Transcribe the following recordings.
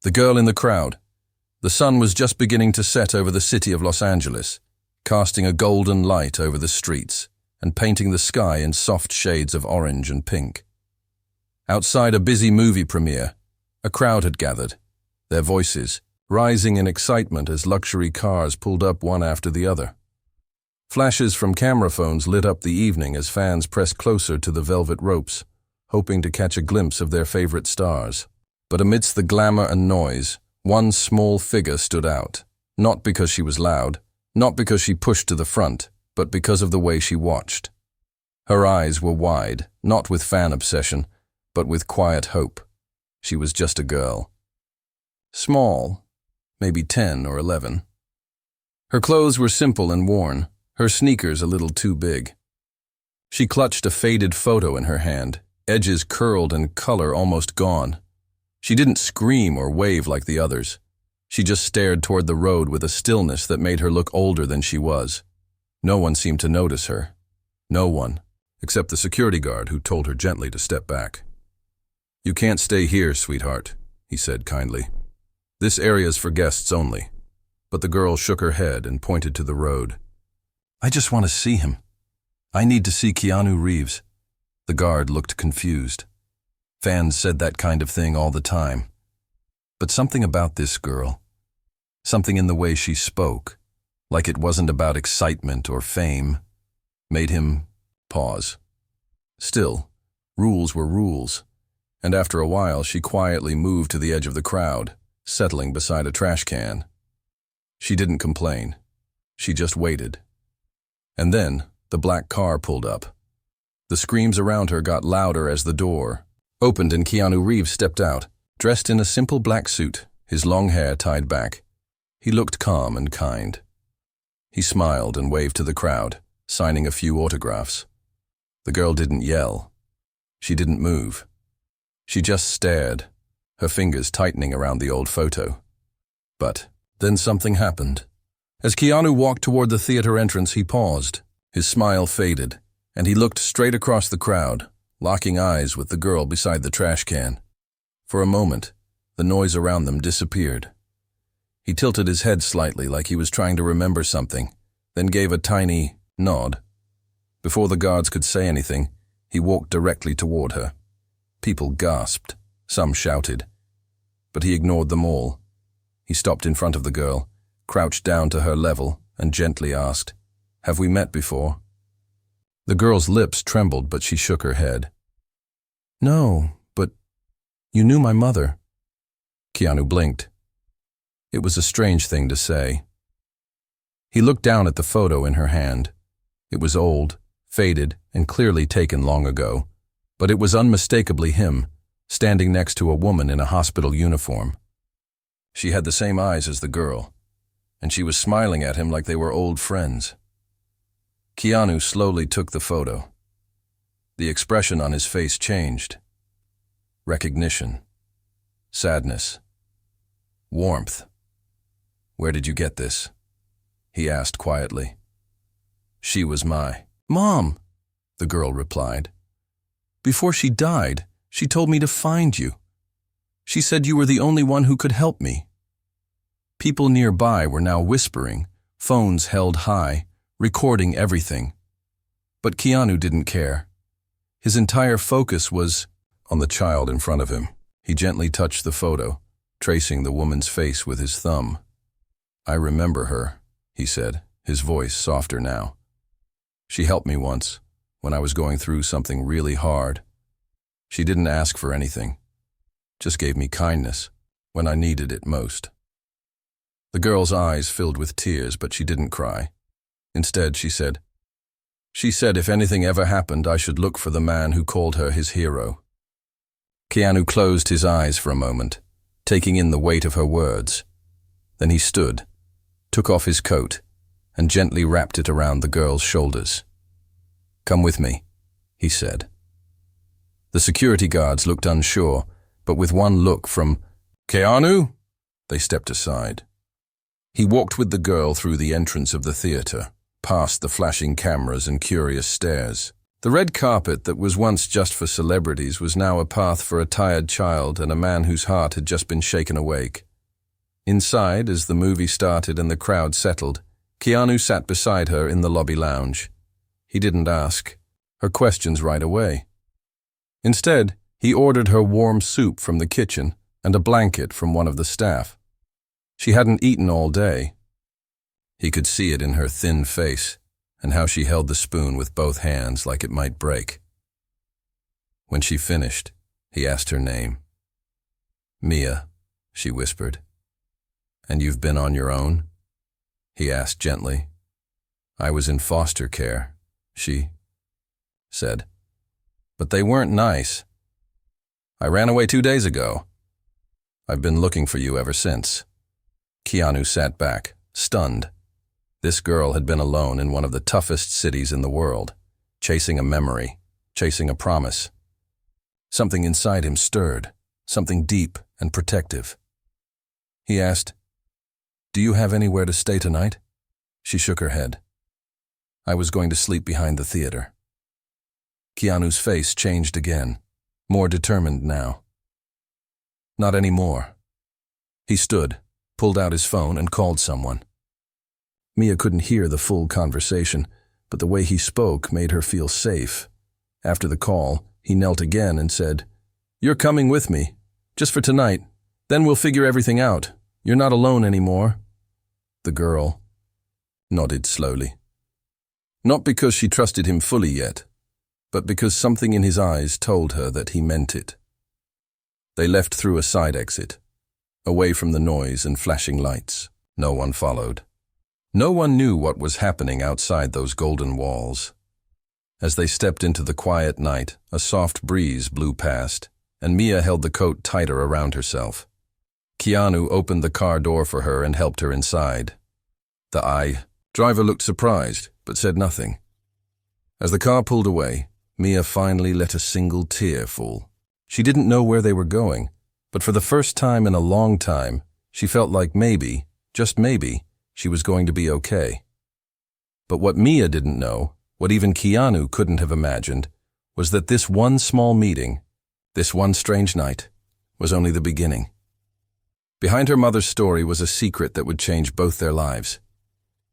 The girl in the crowd. The sun was just beginning to set over the city of Los Angeles, casting a golden light over the streets and painting the sky in soft shades of orange and pink. Outside a busy movie premiere, a crowd had gathered, their voices rising in excitement as luxury cars pulled up one after the other. Flashes from camera phones lit up the evening as fans pressed closer to the velvet ropes, hoping to catch a glimpse of their favorite stars. But amidst the glamour and noise, one small figure stood out, not because she was loud, not because she pushed to the front, but because of the way she watched. Her eyes were wide, not with fan obsession, but with quiet hope. She was just a girl. Small, maybe 10 or 11. Her clothes were simple and worn, her sneakers a little too big. She clutched a faded photo in her hand, edges curled and color almost gone. She didn't scream or wave like the others. She just stared toward the road with a stillness that made her look older than she was. No one seemed to notice her. No one, except the security guard who told her gently to step back. "You can't stay here, sweetheart," he said kindly. "This area's for guests only." But the girl shook her head and pointed to the road. "I just want to see him. I need to see Keanu Reeves." The guard looked confused. Fans said that kind of thing all the time. But something about this girl, something in the way she spoke, like it wasn't about excitement or fame, made him pause. Still, rules were rules, and after a while she quietly moved to the edge of the crowd, settling beside a trash can. She didn't complain. She just waited. And then the black car pulled up. The screams around her got louder as the door opened and Keanu Reeves stepped out, dressed in a simple black suit, his long hair tied back. He looked calm and kind. He smiled and waved to the crowd, signing a few autographs. The girl didn't yell. She didn't move. She just stared, her fingers tightening around the old photo. But then something happened. As Keanu walked toward the theater entrance, he paused. His smile faded, and he looked straight across the crowd, locking eyes with the girl beside the trash can. For a moment, the noise around them disappeared. He tilted his head slightly like he was trying to remember something, then gave a tiny nod. Before the guards could say anything, he walked directly toward her. People gasped, some shouted, but he ignored them all. He stopped in front of the girl, crouched down to her level, and gently asked, "Have we met before?" The girl's lips trembled, but she shook her head. "No, but you knew my mother." Keanu blinked. It was a strange thing to say. He looked down at the photo in her hand. It was old, faded, and clearly taken long ago, but it was unmistakably him, standing next to a woman in a hospital uniform. She had the same eyes as the girl, and she was smiling at him like they were old friends. Keanu slowly took the photo. The expression on his face changed. Recognition. Sadness. Warmth. "Where did you get this?" he asked quietly. "She was my mom," the girl replied. "Before she died, she told me to find you. She said you were the only one who could help me." People nearby were now whispering, phones held high, recording everything. But Keanu didn't care. His entire focus was on the child in front of him. He gently touched the photo, tracing the woman's face with his thumb. "I remember her," he said, his voice softer now. "She helped me once, when I was going through something really hard. She didn't ask for anything, just gave me kindness when I needed it most." The girl's eyes filled with tears, but she didn't cry. Instead, she said if anything ever happened, I should look for the man who called her his hero. Keanu closed his eyes for a moment, taking in the weight of her words. Then he stood, took off his coat, and gently wrapped it around the girl's shoulders. "Come with me," he said. The security guards looked unsure, but with one look from Keanu, they stepped aside. He walked with the girl through the entrance of the theater, past the flashing cameras and curious stares. The red carpet that was once just for celebrities was now a path for a tired child and a man whose heart had just been shaken awake. Inside, as the movie started and the crowd settled, Keanu sat beside her in the lobby lounge. He didn't ask her questions right away. Instead, he ordered her warm soup from the kitchen and a blanket from one of the staff. She hadn't eaten all day. He could see it in her thin face and how she held the spoon with both hands like it might break. When she finished, he asked her name. "Mia," she whispered. "And you've been on your own?" he asked gently. "I was in foster care," she said. "But they weren't nice. I ran away 2 days ago. I've been looking for you ever since." Keanu sat back, stunned. This girl had been alone in one of the toughest cities in the world, chasing a memory, chasing a promise. Something inside him stirred, something deep and protective. He asked, "Do you have anywhere to stay tonight?" She shook her head. "I was going to sleep behind the theater." Keanu's face changed again, more determined now. "Not anymore." He stood, pulled out his phone, and called someone. Mia couldn't hear the full conversation, but the way he spoke made her feel safe. After the call, he knelt again and said, "You're coming with me, just for tonight. Then we'll figure everything out. You're not alone anymore." The girl nodded slowly. Not because she trusted him fully yet, but because something in his eyes told her that he meant it. They left through a side exit, away from the noise and flashing lights. No one followed. No one knew what was happening outside those golden walls. As they stepped into the quiet night, a soft breeze blew past, and Mia held the coat tighter around herself. Keanu opened the car door for her and helped her inside. The driver looked surprised, but said nothing. As the car pulled away, Mia finally let a single tear fall. She didn't know where they were going, but for the first time in a long time, she felt like maybe, just maybe, she was going to be okay. But what Mia didn't know, what even Keanu couldn't have imagined, was that this one small meeting, this one strange night, was only the beginning. Behind her mother's story was a secret that would change both their lives,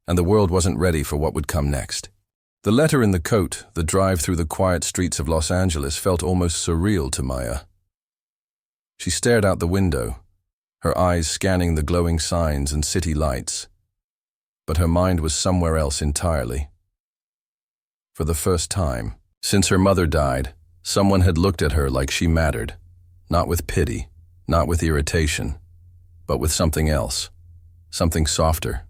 and the world wasn't ready for what would come next. The letter in the coat, the drive through the quiet streets of Los Angeles, felt almost surreal to Maya. She stared out the window, her eyes scanning the glowing signs and city lights, but her mind was somewhere else entirely. For the first time, since her mother died, someone had looked at her like she mattered, not with pity, not with irritation, but with something else, something softer,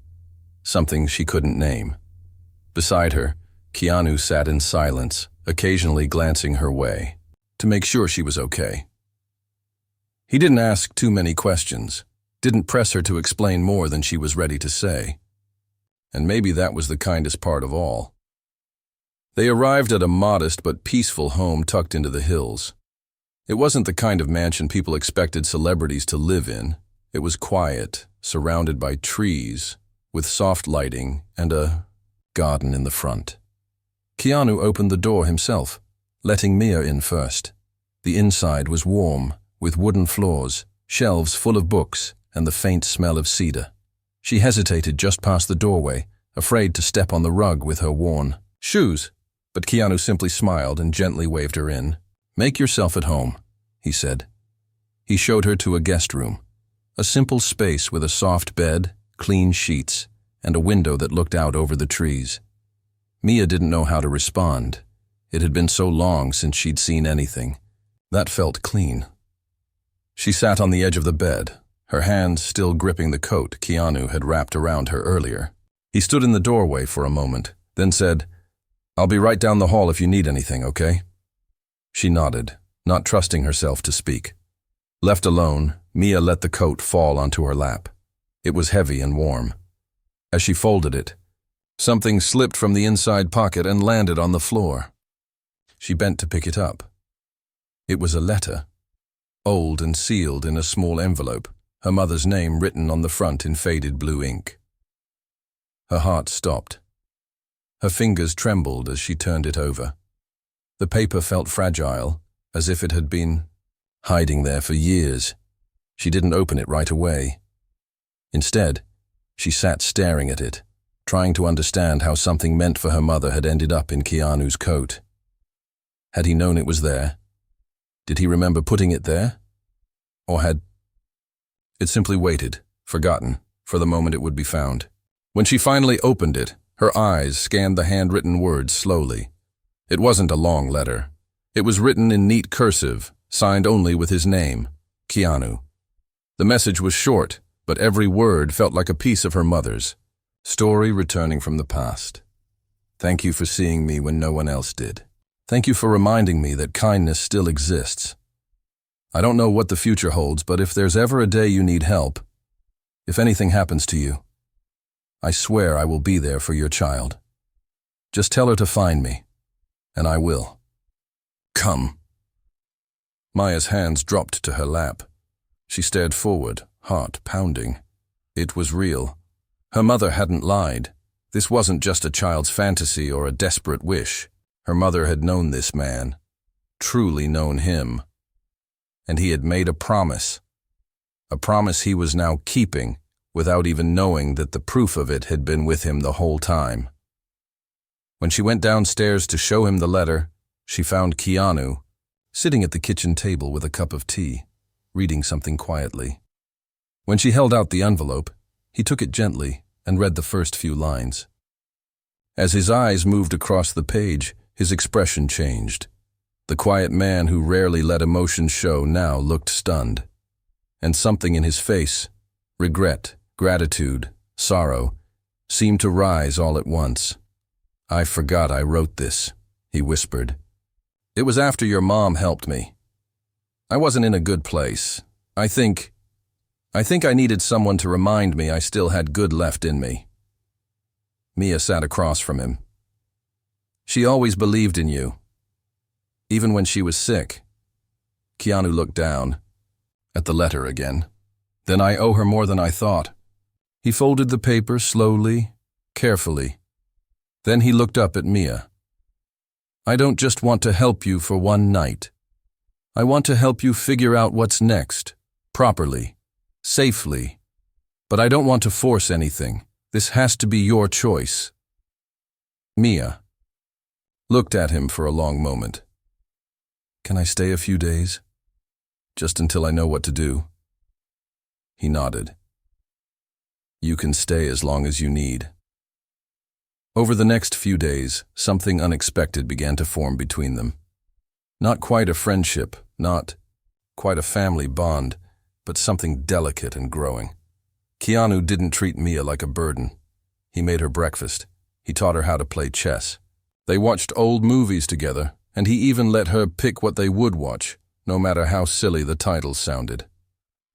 something she couldn't name. Beside her, Keanu sat in silence, occasionally glancing her way, to make sure she was okay. He didn't ask too many questions, didn't press her to explain more than she was ready to say. And maybe that was the kindest part of all. They arrived at a modest but peaceful home tucked into the hills. It wasn't the kind of mansion people expected celebrities to live in. It was quiet, surrounded by trees, with soft lighting and a garden in the front. Keanu opened the door himself, letting Mia in first. The inside was warm, with wooden floors, shelves full of books, and the faint smell of cedar. She hesitated just past the doorway, afraid to step on the rug with her worn shoes, but Keanu simply smiled and gently waved her in. "Make yourself at home," he said. He showed her to a guest room, a simple space with a soft bed, clean sheets, and a window that looked out over the trees. Mia didn't know how to respond. It had been so long since she'd seen anything. That felt clean. She sat on the edge of the bed, her hands still gripping the coat Keanu had wrapped around her earlier. He stood in the doorway for a moment, then said, "I'll be right down the hall if you need anything, okay?" She nodded, not trusting herself to speak. Left alone, Mia let the coat fall onto her lap. It was heavy and warm. As she folded it, something slipped from the inside pocket and landed on the floor. She bent to pick it up. It was a letter, old and sealed in a small envelope, her mother's name written on the front in faded blue ink. Her heart stopped. Her fingers trembled as she turned it over. The paper felt fragile, as if it had been hiding there for years. She didn't open it right away. Instead, she sat staring at it, trying to understand how something meant for her mother had ended up in Keanu's coat. Had he known it was there? Did he remember putting it there? Or had it simply waited, forgotten, for the moment it would be found? When she finally opened it, her eyes scanned the handwritten words slowly. It wasn't a long letter. It was written in neat cursive, signed only with his name, Keanu. The message was short, but every word felt like a piece of her mother's. Story returning from the past. Thank you for seeing me when no one else did. Thank you for reminding me that kindness still exists. I don't know what the future holds, but if there's ever a day you need help, if anything happens to you, I swear I will be there for your child. Just tell her to find me, and I will. Come. Maya's hands dropped to her lap. She stared forward, heart pounding. It was real. Her mother hadn't lied. This wasn't just a child's fantasy or a desperate wish. Her mother had known this man, truly known him. And he had made a promise he was now keeping, without even knowing that the proof of it had been with him the whole time. When she went downstairs to show him the letter, she found Keanu sitting at the kitchen table with a cup of tea, reading something quietly. When she held out the envelope, he took it gently and read the first few lines. As his eyes moved across the page, his expression changed. The quiet man who rarely let emotion show now looked stunned. And something in his face, regret, gratitude, sorrow, seemed to rise all at once. I forgot I wrote this, he whispered. It was after your mom helped me. I wasn't in a good place. I think I needed someone to remind me I still had good left in me. Mia sat across from him. She always believed in you, even when she was sick. Keanu looked down, at the letter again. Then I owe her more than I thought. He folded the paper slowly, carefully. Then he looked up at Mia. I don't just want to help you for one night. I want to help you figure out what's next, properly, safely. But I don't want to force anything. This has to be your choice. Mia looked at him for a long moment. Can I stay a few days? Just until I know what to do? He nodded. You can stay as long as you need. Over the next few days, something unexpected began to form between them. Not quite a friendship, not quite a family bond, but something delicate and growing. Keanu didn't treat Mia like a burden. He made her breakfast. He taught her how to play chess. They watched old movies together, and he even let her pick what they would watch, no matter how silly the titles sounded.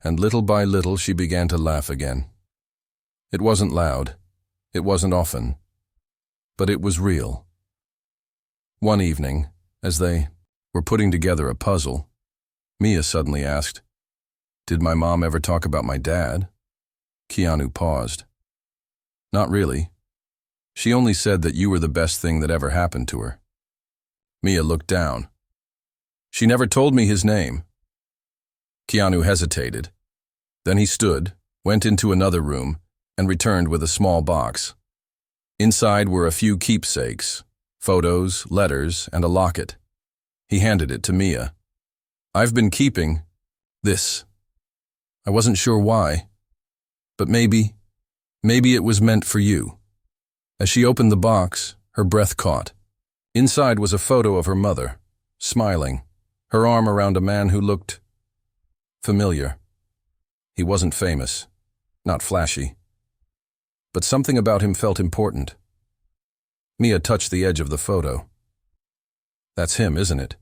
And little by little she began to laugh again. It wasn't loud. It wasn't often. But it was real. One evening, as they were putting together a puzzle, Mia suddenly asked, Did my mom ever talk about my dad? Keanu paused. Not really. She only said that you were the best thing that ever happened to her. Mia looked down. She never told me his name. Keanu hesitated. Then he stood, went into another room, and returned with a small box. Inside were a few keepsakes, photos, letters, and a locket. He handed it to Mia. I've been keeping this. I wasn't sure why, but maybe it was meant for you. As she opened the box, her breath caught. Inside was a photo of her mother, smiling, her arm around a man who looked familiar. He wasn't famous, not flashy, but something about him felt important. Mia touched the edge of the photo. That's him, isn't it?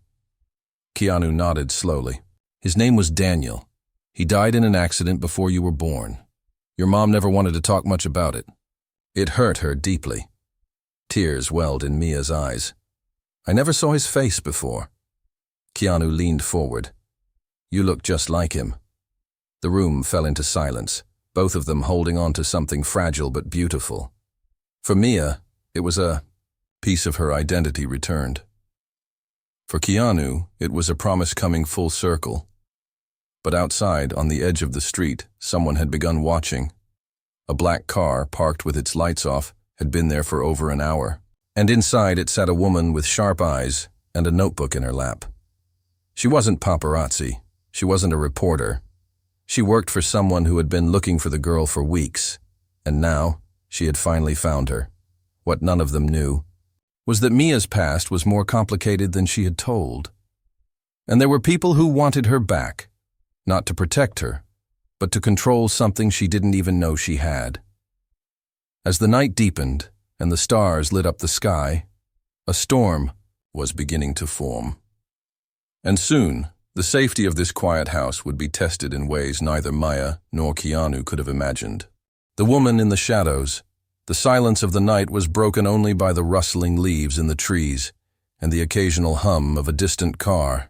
Keanu nodded slowly. His name was Daniel. He died in an accident before you were born. Your mom never wanted to talk much about it. It hurt her deeply. Tears welled in Mia's eyes. I never saw his face before. Keanu leaned forward. You look just like him. The room fell into silence, both of them holding on to something fragile but beautiful. For Mia, it was a piece of her identity returned. For Keanu, it was a promise coming full circle. But outside, on the edge of the street, someone had begun watching. A black car, parked with its lights off, had been there for over an hour. And inside it sat a woman with sharp eyes and a notebook in her lap. She wasn't paparazzi. She wasn't a reporter. She worked for someone who had been looking for the girl for weeks. And now, she had finally found her. What none of them knew was that Mia's past was more complicated than she had told. And there were people who wanted her back, not to protect her, but to control something she didn't even know she had. As the night deepened and the stars lit up the sky, a storm was beginning to form. And soon, the safety of this quiet house would be tested in ways neither Maya nor Keanu could have imagined. The woman in the shadows, the silence of the night was broken only by the rustling leaves in the trees and the occasional hum of a distant car.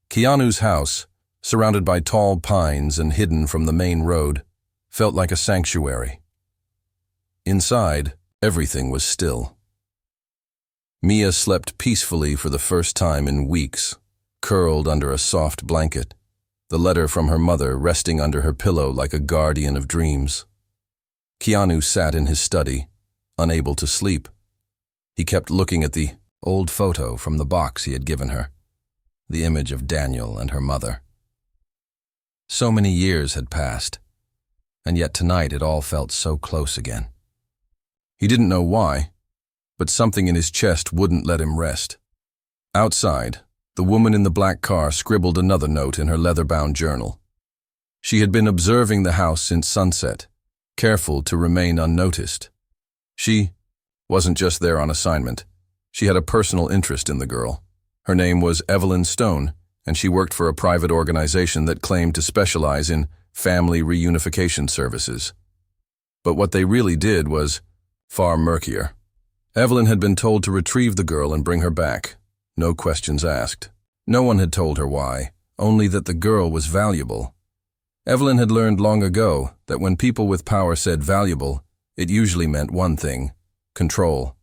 Keanu's house, surrounded by tall pines and hidden from the main road, felt like a sanctuary. Inside, everything was still. Mia slept peacefully for the first time in weeks, curled under a soft blanket, the letter from her mother resting under her pillow like a guardian of dreams. Keanu sat in his study, unable to sleep. He kept looking at the old photo from the box he had given her, the image of Daniel and her mother. So many years had passed, and yet tonight it all felt so close again. He didn't know why, but something in his chest wouldn't let him rest. Outside, the woman in the black car scribbled another note in her leather-bound journal. She had been observing the house since sunset, careful to remain unnoticed. She wasn't just there on assignment. She had a personal interest in the girl. Her name was Evelyn Stone, and she worked for a private organization that claimed to specialize in family reunification services. But what they really did was far murkier. Evelyn had been told to retrieve the girl and bring her back. No questions asked. No one had told her why, only that the girl was valuable. Evelyn had learned long ago that when people with power said valuable, it usually meant one thing: control.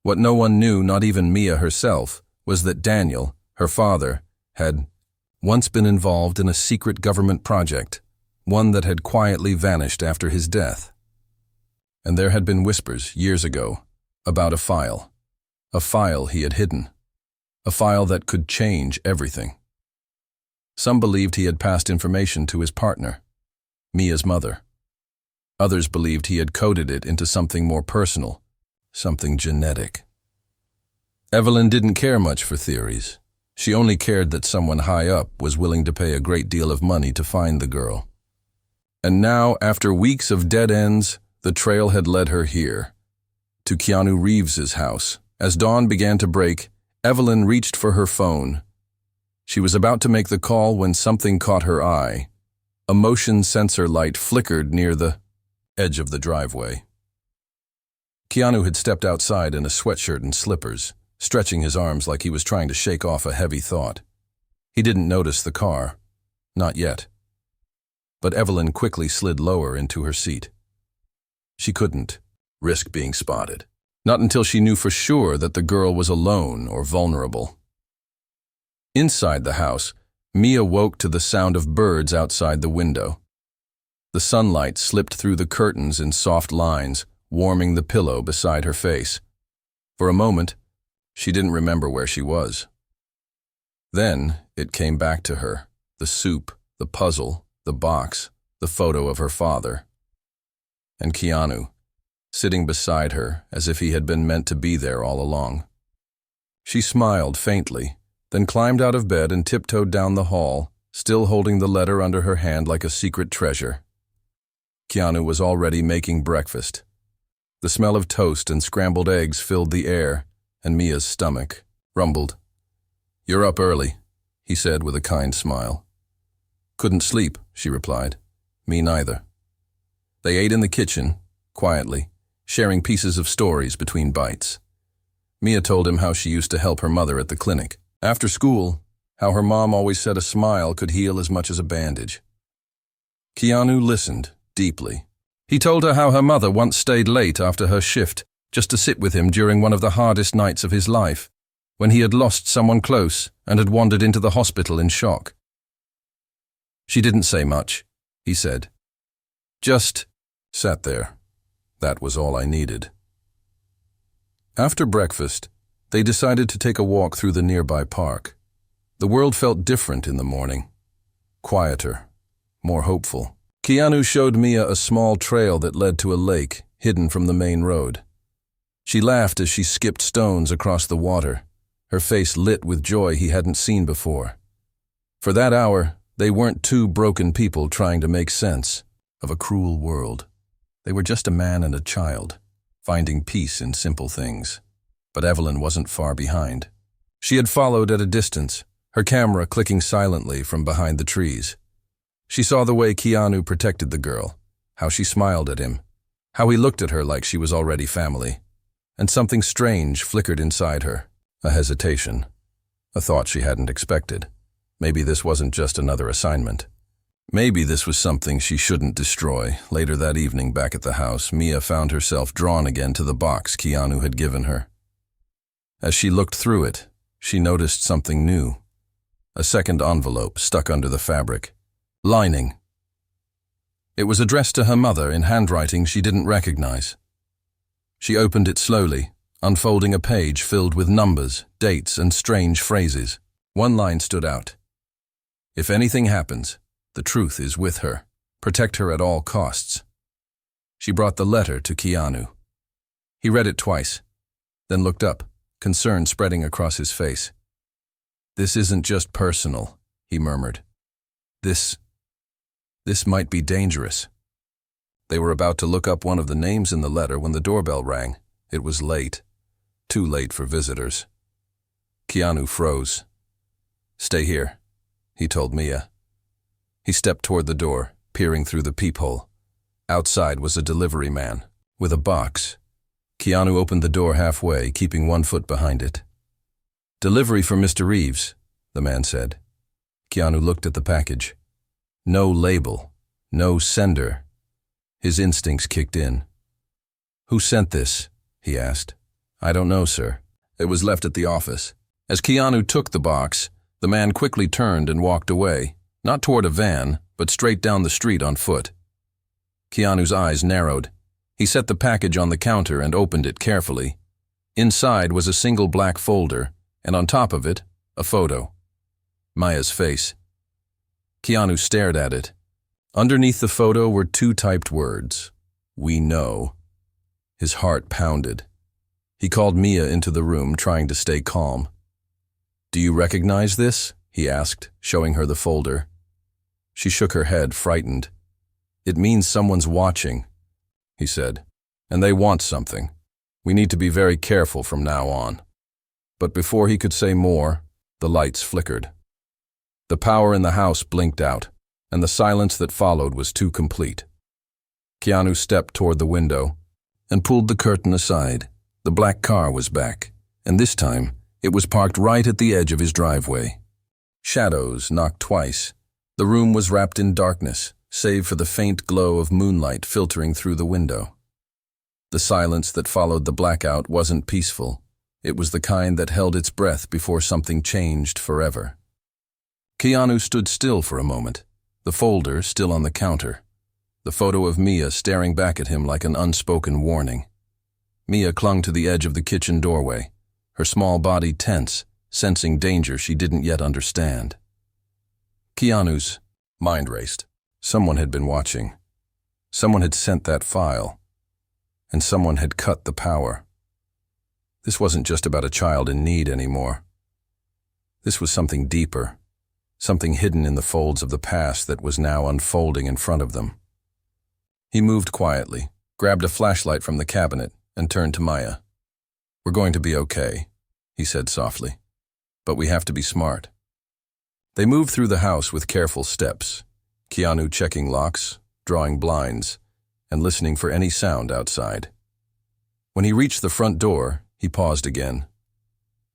What no one knew, not even Mia herself, was that Daniel, her father, had once been involved in a secret government project, one that had quietly vanished after his death. And there had been whispers years ago about a file he had hidden, a file that could change everything. Some believed he had passed information to his partner, Mia's mother. Others believed he had coded it into something more personal, something genetic. Evelyn didn't care much for theories. She only cared that someone high up was willing to pay a great deal of money to find the girl. And now, after weeks of dead ends, the trail had led her here, to Keanu Reeves's house. As dawn began to break, Evelyn reached for her phone. She was about to make the call when something caught her eye. A motion sensor light flickered near the edge of the driveway. Keanu had stepped outside in a sweatshirt and slippers, stretching his arms like he was trying to shake off a heavy thought. He didn't notice the car. Not yet. But Evelyn quickly slid lower into her seat. She couldn't risk being spotted. Not until she knew for sure that the girl was alone or vulnerable. Inside the house, Mia woke to the sound of birds outside the window. The sunlight slipped through the curtains in soft lines, warming the pillow beside her face. For a moment, she didn't remember where she was. Then it came back to her, the soup, the puzzle, the box, the photo of her father. And Keanu, sitting beside her as if he had been meant to be there all along. She smiled faintly, then climbed out of bed and tiptoed down the hall, still holding the letter under her hand like a secret treasure. Keanu was already making breakfast. The smell of toast and scrambled eggs filled the air, and Mia's stomach rumbled. "You're up early," he said with a kind smile. "Couldn't sleep," she replied. "Me neither." They ate in the kitchen, quietly, sharing pieces of stories between bites. Mia told him how she used to help her mother at the clinic. After school, how her mom always said a smile could heal as much as a bandage. Keanu listened deeply. He told her how her mother once stayed late after her shift just to sit with him during one of the hardest nights of his life. when he had lost someone close and had wandered into the hospital in shock. She didn't say much, he said. Just sat there. That was all I needed. After breakfast, they decided to take a walk through the nearby park. The world felt different in the morning. Quieter, more hopeful. Keanu showed Mia a small trail that led to a lake hidden from the main road. She laughed as she skipped stones across the water, her face lit with joy he hadn't seen before. For that hour, they weren't two broken people trying to make sense of a cruel world. They were just a man and a child, finding peace in simple things. But Evelyn wasn't far behind. She had followed at a distance, her camera clicking silently from behind the trees. She saw the way Keanu protected the girl, how she smiled at him, how he looked at her like she was already family. And something strange flickered inside her, a hesitation, a thought she hadn't expected. Maybe this wasn't just another assignment. Maybe this was something she shouldn't destroy. Later that evening, back at the house, Mia found herself drawn again to the box Keanu had given her. As she looked through it, she noticed something new. A second envelope stuck under the fabric. Lining. It was addressed to her mother in handwriting she didn't recognize. She opened it slowly, unfolding a page filled with numbers, dates, and strange phrases. One line stood out. If anything happens, the truth is with her. Protect her at all costs. She brought the letter to Keanu. He read it twice, then looked up, concern spreading across his face. This isn't just personal, he murmured. This might be dangerous. They were about to look up one of the names in the letter when the doorbell rang. It was late. Too late for visitors. Keanu froze. Stay here, he told Mia. He stepped toward the door, peering through the peephole. Outside was a delivery man, with a box. Keanu opened the door halfway, keeping one foot behind it. Delivery for Mr. Reeves, the man said. Keanu looked at the package. No label, no sender. His instincts kicked in. Who sent this? He asked. I don't know, sir. It was left at the office. As Keanu took the box, the man quickly turned and walked away, not toward a van, but straight down the street on foot. Keanu's eyes narrowed. He set the package on the counter and opened it carefully. Inside was a single black folder, and on top of it, a photo. Maya's face. Keanu stared at it. Underneath the photo were two typed words. We know. His heart pounded. He called Mia into the room, trying to stay calm. Do you recognize this? He asked, showing her the folder. She shook her head, frightened. It means someone's watching, he said, and they want something. We need to be very careful from now on. But before he could say more, the lights flickered. The power in the house blinked out, and the silence that followed was too complete. Keanu stepped toward the window and pulled the curtain aside. The black car was back, and this time it was parked right at the edge of his driveway. Shadows knocked twice. The room was wrapped in darkness, save for the faint glow of moonlight filtering through the window. The silence that followed the blackout wasn't peaceful. It was the kind that held its breath before something changed forever. Keanu stood still for a moment, the folder still on the counter, the photo of Mia staring back at him like an unspoken warning. Mia clung to the edge of the kitchen doorway, her small body tense, sensing danger she didn't yet understand. Keanu's mind raced. Someone had been watching. Someone had sent that file. And someone had cut the power. This wasn't just about a child in need anymore. This was something deeper. Something hidden in the folds of the past that was now unfolding in front of them. He moved quietly, grabbed a flashlight from the cabinet, and turned to Maya. We're going to be okay, he said softly. But we have to be smart. They moved through the house with careful steps, Keanu checking locks, drawing blinds, and listening for any sound outside. When he reached the front door, he paused again.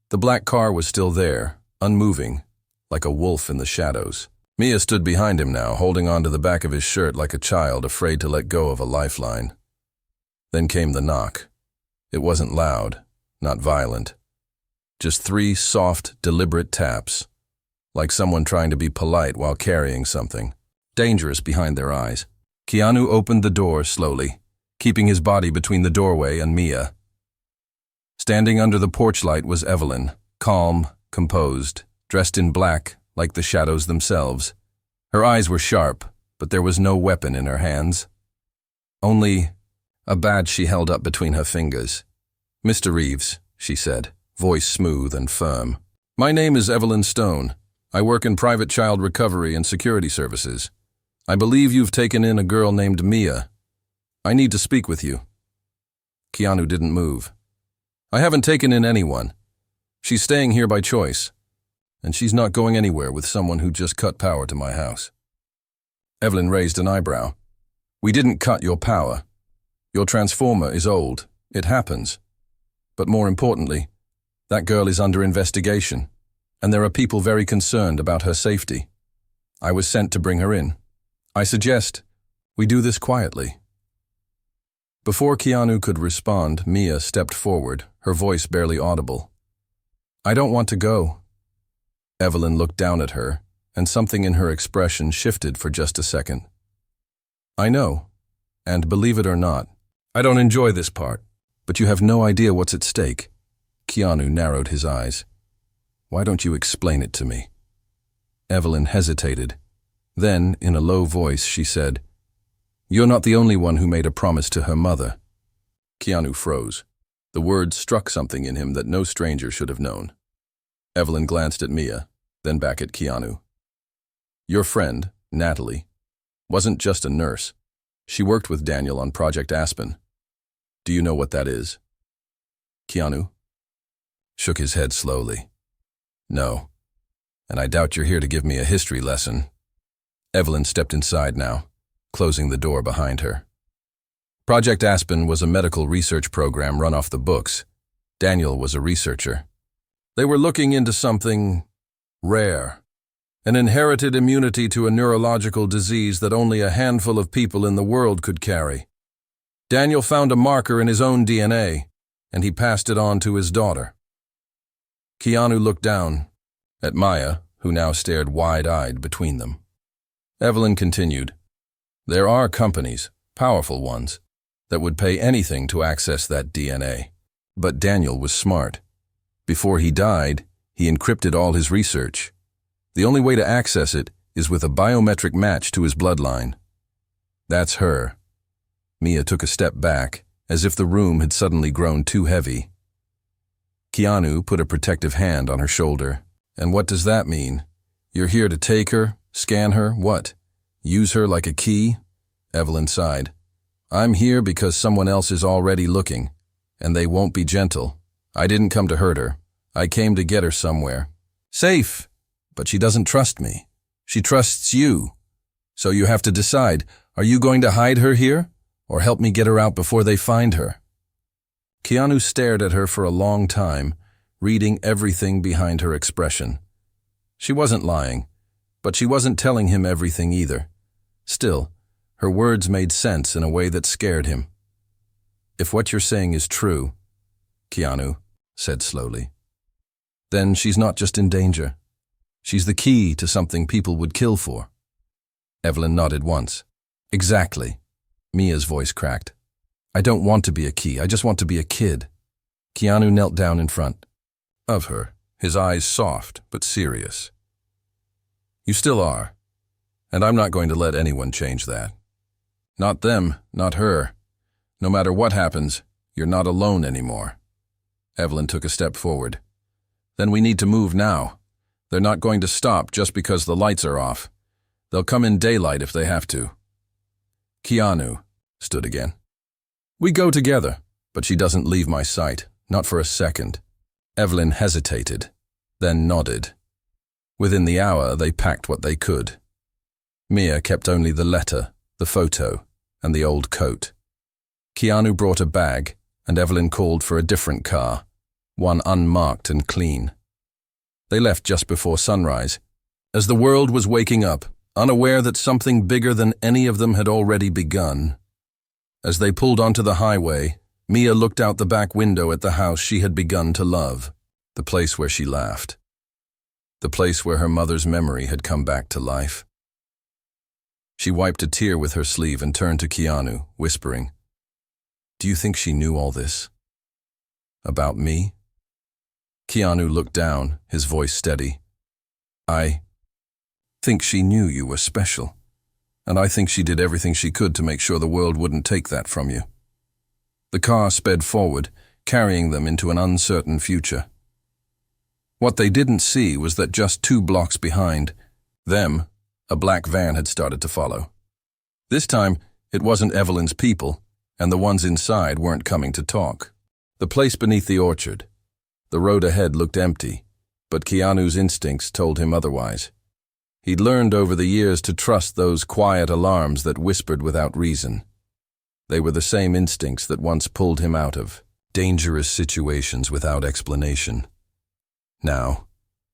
The black car was still there, unmoving, like a wolf in the shadows. Mia stood behind him now, holding onto the back of his shirt like a child afraid to let go of a lifeline. Then came the knock. It wasn't loud, not violent. Just 3 soft, deliberate taps, like someone trying to be polite while carrying something dangerous behind their eyes. Keanu opened the door slowly, keeping his body between the doorway and Mia. Standing under the porch light was Evelyn, calm, composed, dressed in black like the shadows themselves. Her eyes were sharp, but there was no weapon in her hands. Only a badge she held up between her fingers. "Mr. Reeves," she said, voice smooth and firm. "My name is Evelyn Stone. I work in private child recovery and security services. I believe you've taken in a girl named Mia. I need to speak with you." Keanu didn't move. "I haven't taken in anyone. She's staying here by choice, and she's not going anywhere with someone who just cut power to my house." Evelyn raised an eyebrow. "We didn't cut your power. Your transformer is old. It happens. But more importantly, that girl is under investigation, and there are people very concerned about her safety. I was sent to bring her in. I suggest we do this quietly." Before Keanu could respond, Mia stepped forward, her voice barely audible. "I don't want to go." Evelyn looked down at her, and something in her expression shifted for just a second. "I know, and believe it or not, I don't enjoy this part, but you have no idea what's at stake." Keanu narrowed his eyes. "Why don't you explain it to me?" Evelyn hesitated. Then, in a low voice, she said, "You're not the only one who made a promise to her mother." Keanu froze. The words struck something in him that no stranger should have known. Evelyn glanced at Mia, then back at Keanu. "Your friend, Natalie, wasn't just a nurse. She worked with Daniel on Project Aspen. Do you know what that is?" Keanu shook his head slowly. "No, and I doubt you're here to give me a history lesson." Evelyn stepped inside now, closing the door behind her. Project Aspen was a medical research program run off the books. Daniel was a researcher. They were looking into something rare, an inherited immunity to a neurological disease that only a handful of people in the world could carry. Daniel found a marker in his own DNA, and he passed it on to his daughter. Keanu looked down at Maya, who now stared wide-eyed between them. Evelyn continued, "There are companies, powerful ones, that would pay anything to access that DNA. But Daniel was smart. Before he died, he encrypted all his research. The only way to access it is with a biometric match to his bloodline. That's her." Mia took a step back, as if the room had suddenly grown too heavy. Keanu put a protective hand on her shoulder. "And what does that mean? You're here to take her, scan her, what? Use her like a key?" Evelyn sighed. "I'm here because someone else is already looking, and they won't be gentle. I didn't come to hurt her. I came to get her somewhere. Safe, but she doesn't trust me. She trusts you. So you have to decide, are you going to hide her here, or help me get her out before they find her?" Keanu stared at her for a long time, reading everything behind her expression. She wasn't lying, but she wasn't telling him everything either. Still, her words made sense in a way that scared him. "If what you're saying is true," Keanu said slowly, "then she's not just in danger. She's the key to something people would kill for." Evelyn nodded once. "Exactly." Mia's voice cracked. "I don't want to be a key, I just want to be a kid." Keanu knelt down in front of her, his eyes soft but serious. "You still are, and I'm not going to let anyone change that. Not them, not her. No matter what happens, you're not alone anymore." Evelyn took a step forward. "Then we need to move now. They're not going to stop just because the lights are off. They'll come in daylight if they have to." Keanu stood again. "We go together, but she doesn't leave my sight, not for a second." Evelyn hesitated, then nodded. Within the hour, they packed what they could. Mia kept only the letter, the photo, and the old coat. Keanu brought a bag, and Evelyn called for a different car, one unmarked and clean. They left just before sunrise, as the world was waking up, unaware that something bigger than any of them had already begun. As they pulled onto the highway, Mia looked out the back window at the house she had begun to love. The place where she laughed. The place where her mother's memory had come back to life. She wiped a tear with her sleeve and turned to Keanu, whispering, "Do you think she knew all this? About me?" Keanu looked down, his voice steady. "I think she knew you were special, and I think she did everything she could to make sure the world wouldn't take that from you." The car sped forward, carrying them into an uncertain future. What they didn't see was that just 2 blocks behind them, a black van had started to follow. This time, it wasn't Evelyn's people, and the ones inside weren't coming to talk. The place beneath the orchard. The road ahead looked empty, but Keanu's instincts told him otherwise. He'd learned over the years to trust those quiet alarms that whispered without reason. They were the same instincts that once pulled him out of dangerous situations without explanation. Now,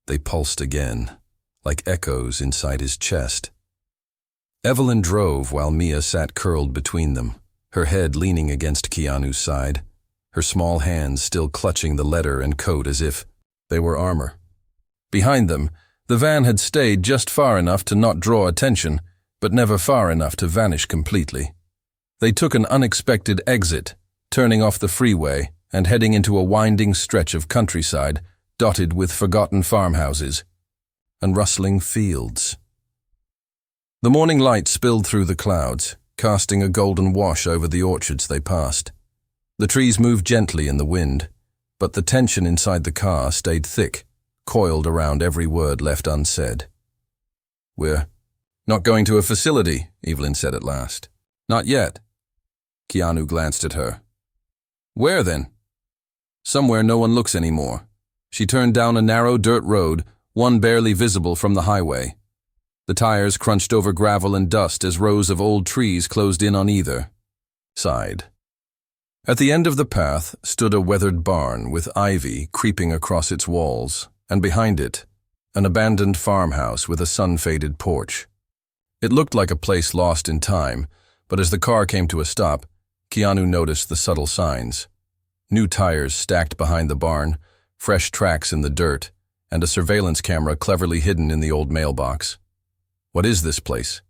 they pulsed again, like echoes inside his chest. Evelyn drove while Mia sat curled between them, her head leaning against Keanu's side, her small hands still clutching the letter and coat as if they were armor. Behind them, the van had stayed just far enough to not draw attention, but never far enough to vanish completely. They took an unexpected exit, turning off the freeway and heading into a winding stretch of countryside dotted with forgotten farmhouses and rustling fields. The morning light spilled through the clouds, casting a golden wash over the orchards they passed. The trees moved gently in the wind, but the tension inside the car stayed thick, coiled around every word left unsaid. "We're not going to a facility," Evelyn said at last. "Not yet." Keanu glanced at her. "Where then?" "Somewhere no one looks anymore." She turned down a narrow dirt road, one barely visible from the highway. The tires crunched over gravel and dust as rows of old trees closed in on either side. At the end of the path stood a weathered barn with ivy creeping across its walls, and behind it, an abandoned farmhouse with a sun-faded porch. It looked like a place lost in time, but as the car came to a stop, Keanu noticed the subtle signs. New tires stacked behind the barn, fresh tracks in the dirt, and a surveillance camera cleverly hidden in the old mailbox. "What is this place?"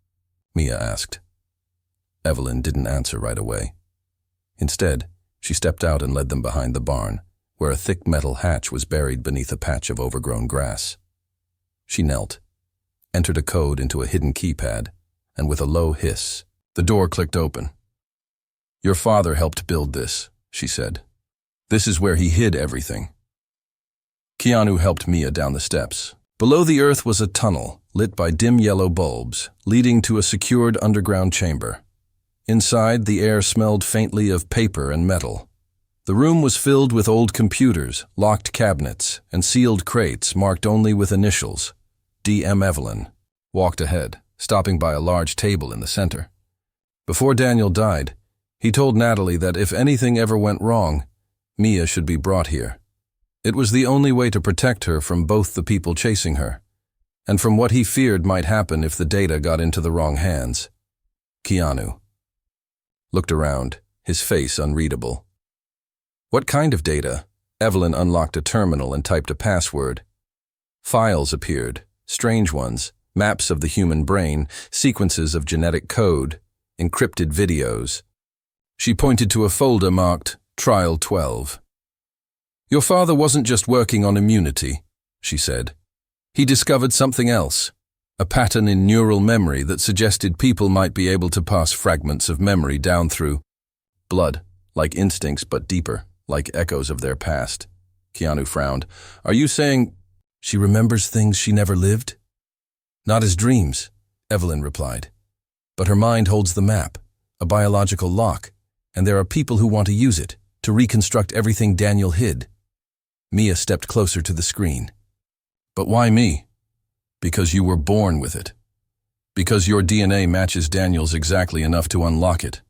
Mia asked. Evelyn didn't answer right away. Instead, she stepped out and led them behind the barn, where a thick metal hatch was buried beneath a patch of overgrown grass. She knelt, entered a code into a hidden keypad, and with a low hiss, the door clicked open. "Your father helped build this," she said. "This is where he hid everything." Keanu helped Mia down the steps. Below the earth was a tunnel, lit by dim yellow bulbs, leading to a secured underground chamber. Inside, the air smelled faintly of paper and metal. The room was filled with old computers, locked cabinets, and sealed crates marked only with initials. D.M. Evelyn walked ahead, stopping by a large table in the center. Before Daniel died, he told Natalie that if anything ever went wrong, Mia should be brought here. It was the only way to protect her from both the people chasing her, and from what he feared might happen if the data got into the wrong hands. Keanu looked around, his face unreadable. "What kind of data?" Evelyn unlocked a terminal and typed a password. Files appeared, strange ones, maps of the human brain, sequences of genetic code, encrypted videos. She pointed to a folder marked Trial 12. "Your father wasn't just working on immunity," she said. "He discovered something else, a pattern in neural memory that suggested people might be able to pass fragments of memory down through blood, like instincts but deeper, like echoes of their past." Keanu frowned. "Are you saying she remembers things she never lived?" "Not as dreams," Evelyn replied. "But her mind holds the map, a biological lock, and there are people who want to use it, to reconstruct everything Daniel hid." Mia stepped closer to the screen. "But why me?" "Because you were born with it. Because your DNA matches Daniel's exactly enough to unlock it."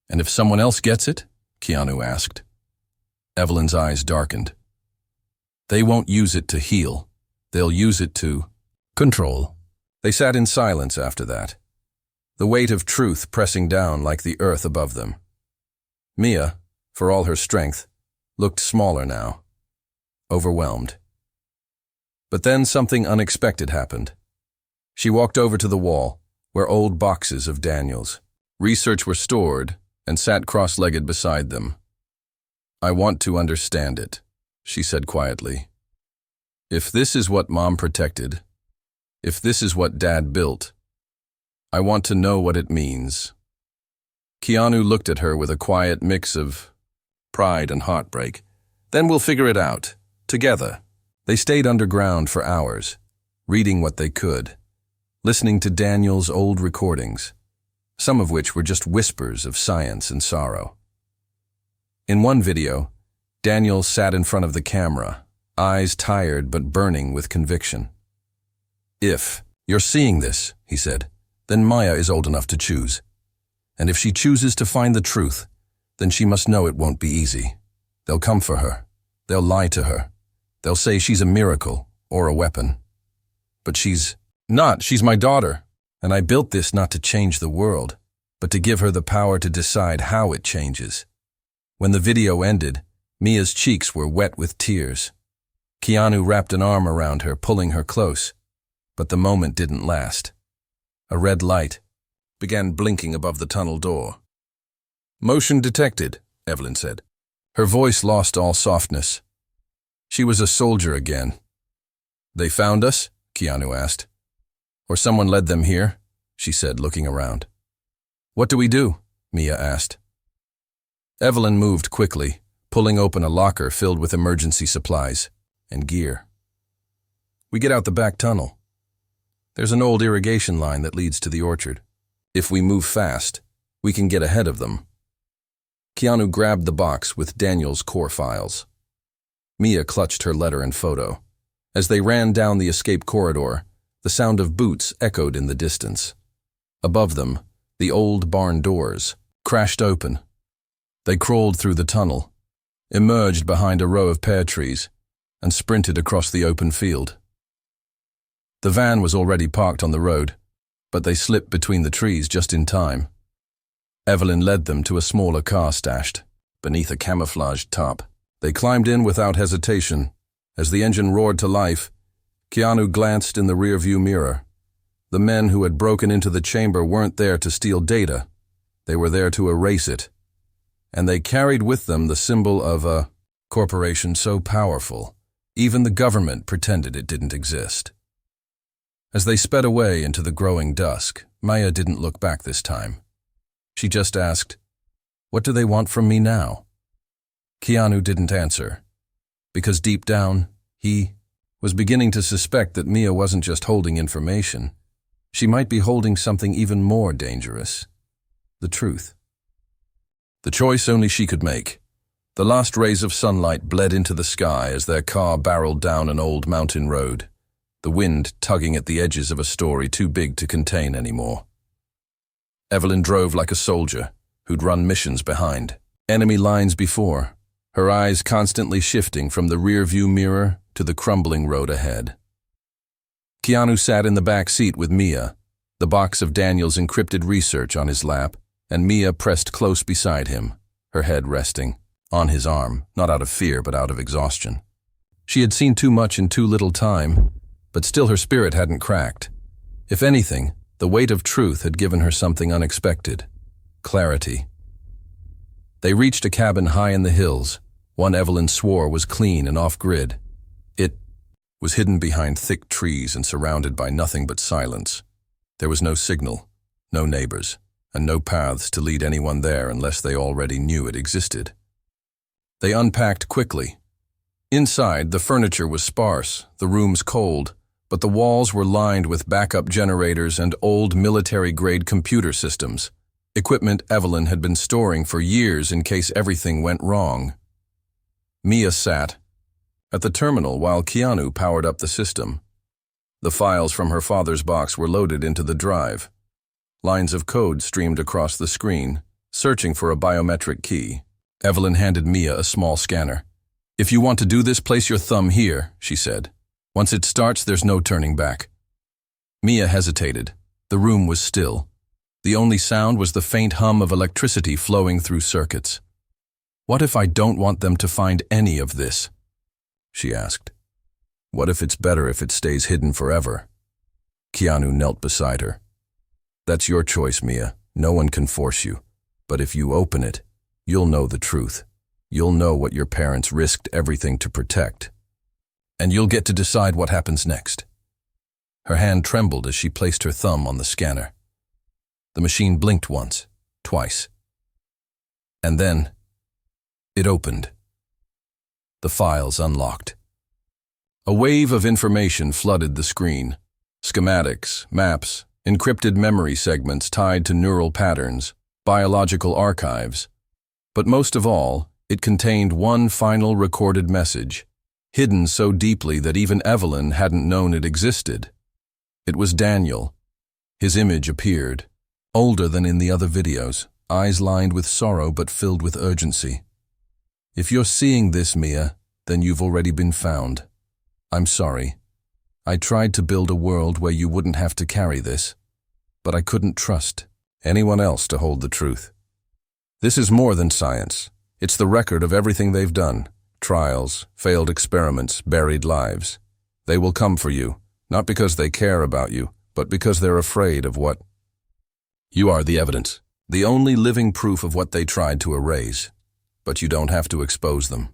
"And if someone else gets it?" Keanu asked. Evelyn's eyes darkened. "They won't use it to heal. They'll use it to control." They sat in silence after that, the weight of truth pressing down like the earth above them. Mia, for all her strength, looked smaller now. overwhelmed. But then something unexpected happened. She walked over to the wall, where old boxes of Daniel's research were stored, and sat cross-legged beside them. "I want to understand it," she said quietly. "If this is what Mom protected, if this is what Dad built, I want to know what it means." Keanu looked at her with a quiet mix of pride and heartbreak. "Then we'll figure it out, together." They stayed underground for hours, reading what they could, listening to Daniel's old recordings, some of which were just whispers of science and sorrow. In one video, Daniel sat in front of the camera, eyes tired but burning with conviction. "If you're seeing this," he said, "then Maya is old enough to choose. And if she chooses to find the truth, then she must know it won't be easy. They'll come for her. They'll lie to her. They'll say she's a miracle or a weapon. But she's not. She's my daughter. And I built this not to change the world, but to give her the power to decide how it changes." When the video ended, Mia's cheeks were wet with tears. Keanu wrapped an arm around her, pulling her close. But the moment didn't last. A red light began blinking above the tunnel door. "Motion detected," Evelyn said. Her voice lost all softness. She was a soldier again. "They found us?" Keanu asked. "Or someone led them here?" she said, looking around. "What do we do?" Mia asked. Evelyn moved quickly, pulling open a locker filled with emergency supplies and gear. "We get out the back tunnel. There's an old irrigation line that leads to the orchard. If we move fast, we can get ahead of them." Keanu grabbed the box with Daniel's core files. Mia clutched her letter and photo. As they ran down the escape corridor, the sound of boots echoed in the distance. Above them, the old barn doors crashed open. They crawled through the tunnel, emerged behind a row of pear trees, and sprinted across the open field. The van was already parked on the road, but they slipped between the trees just in time. Evelyn led them to a smaller car stashed beneath a camouflaged top. They climbed in without hesitation. As the engine roared to life, Keanu glanced in the rearview mirror. The men who had broken into the chamber weren't there to steal data. They were there to erase it. And they carried with them the symbol of a corporation so powerful, even the government pretended it didn't exist. As they sped away into the growing dusk, Maya didn't look back this time. She just asked, "What do they want from me now?" Keanu didn't answer, because deep down, he was beginning to suspect that Mia wasn't just holding information. She might be holding something even more dangerous: the truth. The choice only she could make. The last rays of sunlight bled into the sky as their car barreled down an old mountain road, the wind tugging at the edges of a story too big to contain anymore. Evelyn drove like a soldier who'd run missions behind enemy lines before, her eyes constantly shifting from the rearview mirror to the crumbling road ahead. Keanu sat in the back seat with Mia, the box of Daniel's encrypted research on his lap, and Mia pressed close beside him, her head resting on his arm, not out of fear but out of exhaustion. She had seen too much in too little time, but still her spirit hadn't cracked. If anything, the weight of truth had given her something unexpected: clarity. They reached a cabin high in the hills, one Evelyn swore was clean and off-grid. It was hidden behind thick trees and surrounded by nothing but silence. There was no signal, no neighbors, and no paths to lead anyone there unless they already knew it existed. They unpacked quickly. Inside, the furniture was sparse, the rooms cold, but the walls were lined with backup generators and old military-grade computer systems, equipment Evelyn had been storing for years in case everything went wrong. Mia sat at the terminal while Keanu powered up the system. The files from her father's box were loaded into the drive. Lines of code streamed across the screen, searching for a biometric key. Evelyn handed Mia a small scanner. "If you want to do this, place your thumb here," she said. "Once it starts, there's no turning back." Mia hesitated. The room was still. The only sound was the faint hum of electricity flowing through circuits. What if I don't want them to find any of this? she asked. What if it's better if it stays hidden forever? Keanu knelt beside her. That's your choice, Mia. No one can force you. But if you open it, you'll know the truth. You'll know what your parents risked everything to protect. And you'll get to decide what happens next. Her hand trembled as she placed her thumb on the scanner. The machine blinked once, twice. And then, it opened. The files unlocked. A wave of information flooded the screen. Schematics, maps, encrypted memory segments tied to neural patterns, biological archives. But most of all, it contained one final recorded message, hidden so deeply that even Evelyn hadn't known it existed. It was Daniel. His image appeared, older than in the other videos, eyes lined with sorrow but filled with urgency. If you're seeing this, Mia, then you've already been found. I'm sorry. I tried to build a world where you wouldn't have to carry this, but I couldn't trust anyone else to hold the truth. This is more than science. It's the record of everything they've done. Trials, failed experiments, buried lives. They will come for you, not because they care about you, but because they're afraid of what... You are the evidence, the only living proof of what they tried to erase. But you don't have to expose them.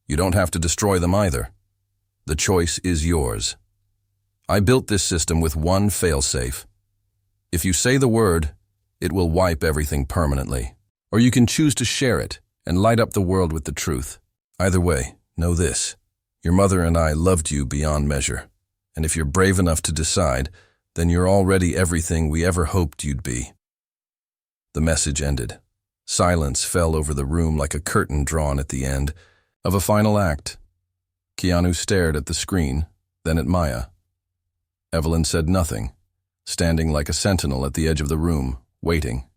You don't have to destroy them either. The choice is yours. I built this system with one failsafe. If you say the word, it will wipe everything permanently. Or you can choose to share it and light up the world with the truth. Either way, know this. Your mother and I loved you beyond measure. And if you're brave enough to decide, then you're already everything we ever hoped you'd be. The message ended. Silence fell over the room like a curtain drawn at the end of a final act. Keanu stared at the screen, then at Maya. Evelyn said nothing, standing like a sentinel at the edge of the room, waiting.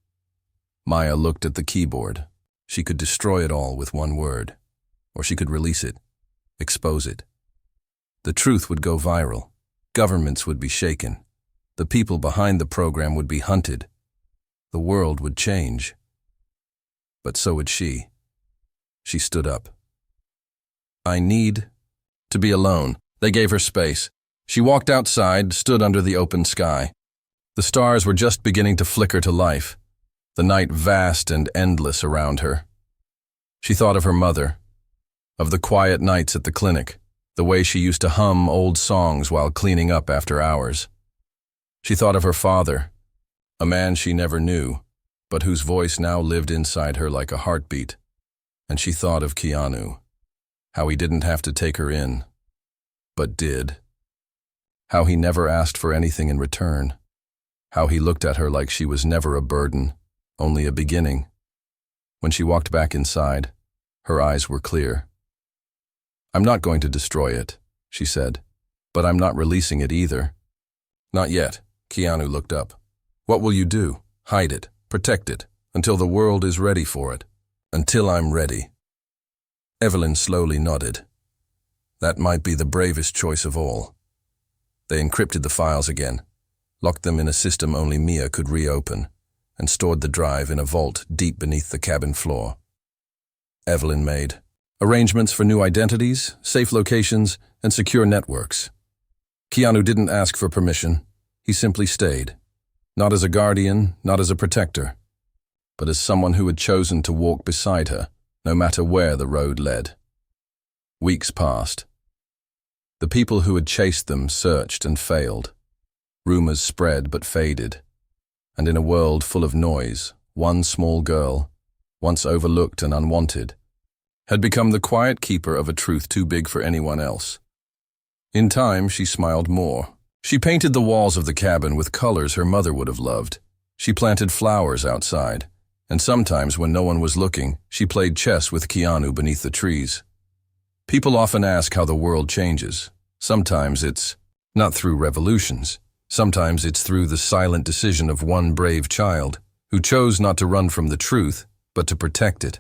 Maya looked at the keyboard. She could destroy it all with one word, or she could release it, expose it. The truth would go viral. Governments would be shaken. The people behind the program would be hunted. The world would change. But so would she. She stood up. I need to be alone. They gave her space. She walked outside, stood under the open sky. The stars were just beginning to flicker to life, the night vast and endless around her. She thought of her mother, of the quiet nights at the clinic, the way she used to hum old songs while cleaning up after hours. She thought of her father, a man she never knew, but whose voice now lived inside her like a heartbeat. And she thought of Keanu, how he didn't have to take her in, but did. How he never asked for anything in return. How he looked at her like she was never a burden, only a beginning. When she walked back inside, her eyes were clear. I'm not going to destroy it, she said, but I'm not releasing it either. Not yet, Keanu looked up. What will you do? Hide it, protect it, until the world is ready for it. Until I'm ready. Evelyn slowly nodded. That might be the bravest choice of all. They encrypted the files again, locked them in a system only Mia could reopen, and stored the drive in a vault deep beneath the cabin floor. Evelyn made arrangements for new identities, safe locations, and secure networks. Keanu didn't ask for permission. He simply stayed. Not as a guardian, not as a protector, but as someone who had chosen to walk beside her, no matter where the road led. Weeks passed. The people who had chased them searched and failed. Rumors spread but faded. And in a world full of noise, one small girl, once overlooked and unwanted, had become the quiet keeper of a truth too big for anyone else. In time, she smiled more. She painted the walls of the cabin with colors her mother would have loved. She planted flowers outside. And sometimes, when no one was looking, she played chess with Keanu beneath the trees. People often ask how the world changes. Sometimes it's not through revolutions. Sometimes it's through the silent decision of one brave child who chose not to run from the truth, but to protect it.